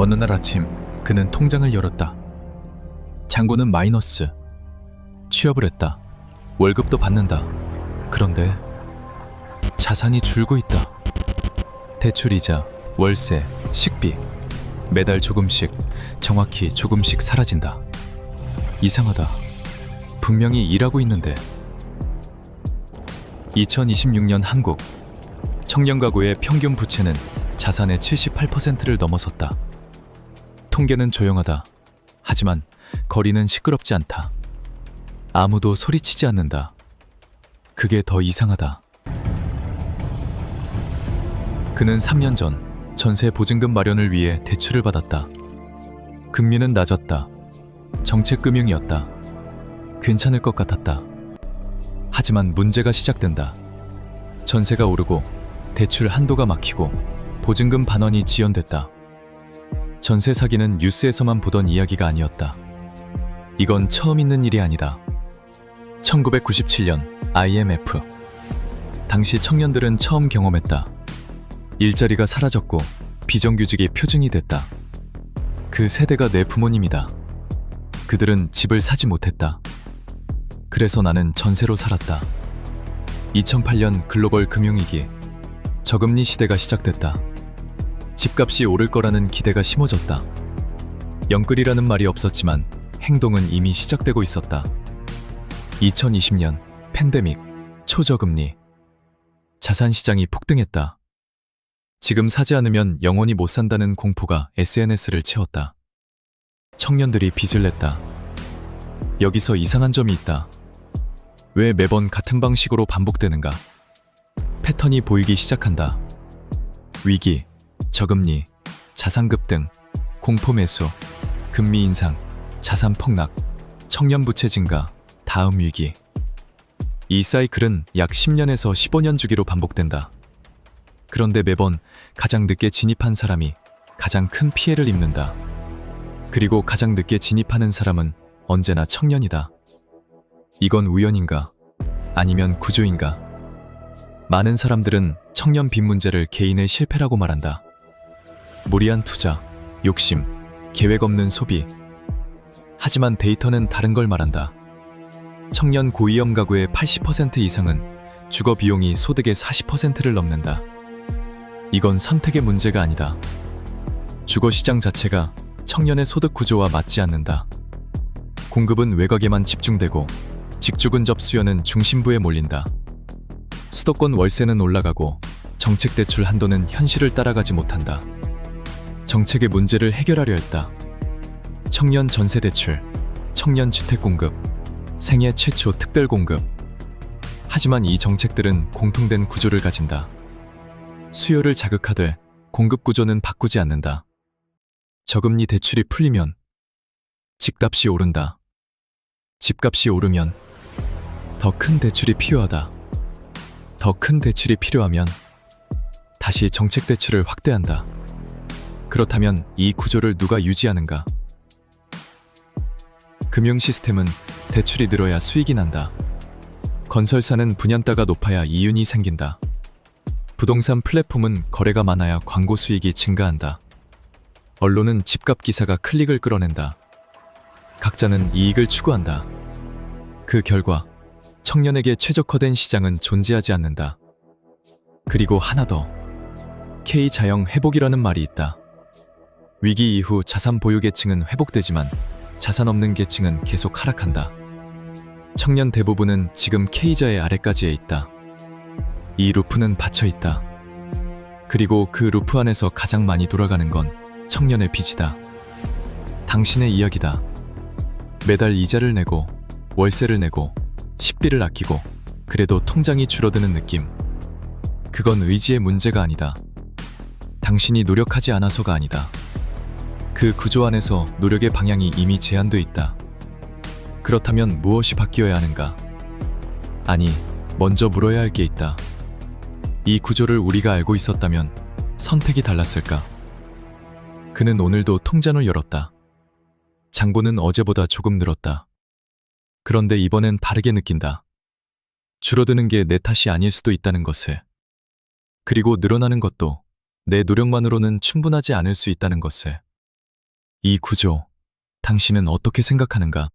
어느 날 아침 그는 통장을 열었다. 잔고는 마이너스. 취업을 했다. 월급도 받는다. 그런데 자산이 줄고 있다. 대출이자, 월세, 식비, 매달 조금씩, 정확히 조금씩 사라진다. 이상하다. 분명히 일하고 있는데. 2026년 한국 청년 가구의 평균 부채는 자산의 78%를 넘어섰다. 통계는 조용하다. 하지만 거리는 시끄럽지 않다. 아무도 소리치지 않는다. 그게 더 이상하다. 그는 3년 전 전세 보증금 마련을 위해 대출을 받았다. 금리는 낮았다. 정책금융이었다. 괜찮을 것 같았다. 하지만 문제가 시작된다. 전세가 오르고 대출 한도가 막히고 보증금 반환이 지연됐다. 전세 사기는 뉴스에서만 보던 이야기가 아니었다. 이건 처음 있는 일이 아니다. 1997년 IMF. 당시 청년들은 처음 경험했다. 일자리가 사라졌고 비정규직이 표준이 됐다. 그 세대가 내 부모님이다. 그들은 집을 사지 못했다. 그래서 나는 전세로 살았다. 2008년 글로벌 금융위기. 저금리 시대가 시작됐다. 집값이 오를 거라는 기대가 심어졌다. 영끌이라는 말이 없었지만 행동은 이미 시작되고 있었다. 2020년 팬데믹, 초저금리. 자산시장이 폭등했다. 지금 사지 않으면 영원히 못 산다는 공포가 SNS를 채웠다. 청년들이 빚을 냈다. 여기서 이상한 점이 있다. 왜 매번 같은 방식으로 반복되는가? 패턴이 보이기 시작한다. 위기, 저금리, 자산 급등, 공포 매수, 금리 인상, 자산 폭락, 청년 부채 증가, 다음 위기. 이 사이클은 약 10년에서 15년 주기로 반복된다. 그런데 매번 가장 늦게 진입한 사람이 가장 큰 피해를 입는다. 그리고 가장 늦게 진입하는 사람은 언제나 청년이다. 이건 우연인가? 아니면 구조인가? 많은 사람들은 청년 빚 문제를 개인의 실패라고 말한다. 무리한 투자, 욕심, 계획 없는 소비. 하지만 데이터는 다른 걸 말한다. 청년 고위험 가구의 80% 이상은 주거 비용이 소득의 40%를 넘는다. 이건 선택의 문제가 아니다. 주거 시장 자체가 청년의 소득 구조와 맞지 않는다. 공급은 외곽에만 집중되고 직주 근접 수요는 중심부에 몰린다. 수도권 월세는 올라가고 정책 대출 한도는 현실을 따라가지 못한다. 정책의 문제를 해결하려 했다. 청년 전세 대출, 청년 주택 공급, 생애 최초 특별 공급. 하지만 이 정책들은 공통된 구조를 가진다. 수요를 자극하되 공급 구조는 바꾸지 않는다. 저금리 대출이 풀리면 집값이 오른다. 집값이 오르면 더 큰 대출이 필요하다. 더 큰 대출이 필요하면 다시 정책 대출을 확대한다. 그렇다면 이 구조를 누가 유지하는가? 금융 시스템은 대출이 늘어야 수익이 난다. 건설사는 분양가가 높아야 이윤이 생긴다. 부동산 플랫폼은 거래가 많아야 광고 수익이 증가한다. 언론은 집값 기사가 클릭을 끌어낸다. 각자는 이익을 추구한다. 그 결과 청년에게 최적화된 시장은 존재하지 않는다. 그리고 하나 더. K자형 회복이라는 말이 있다. 위기 이후 자산 보유 계층은 회복되지만 자산 없는 계층은 계속 하락한다. 청년 대부분은 지금 K자의 아래까지에 있다. 이 루프는 받쳐 있다. 그리고 그 루프 안에서 가장 많이 돌아가는 건 청년의 빚이다. 당신의 이야기다. 매달 이자를 내고 월세를 내고 식비를 아끼고 그래도 통장이 줄어드는 느낌. 그건 의지의 문제가 아니다. 당신이 노력하지 않아서가 아니다. 그 구조 안에서 노력의 방향이 이미 제한돼 있다. 그렇다면 무엇이 바뀌어야 하는가? 아니, 먼저 물어야 할 게 있다. 이 구조를 우리가 알고 있었다면 선택이 달랐을까? 그는 오늘도 통장을 열었다. 잔고는 어제보다 조금 늘었다. 그런데 이번엔 다르게 느낀다. 줄어드는 게 내 탓이 아닐 수도 있다는 것을. 그리고 늘어나는 것도 내 노력만으로는 충분하지 않을 수 있다는 것을. 이 구조, 당신은 어떻게 생각하는가?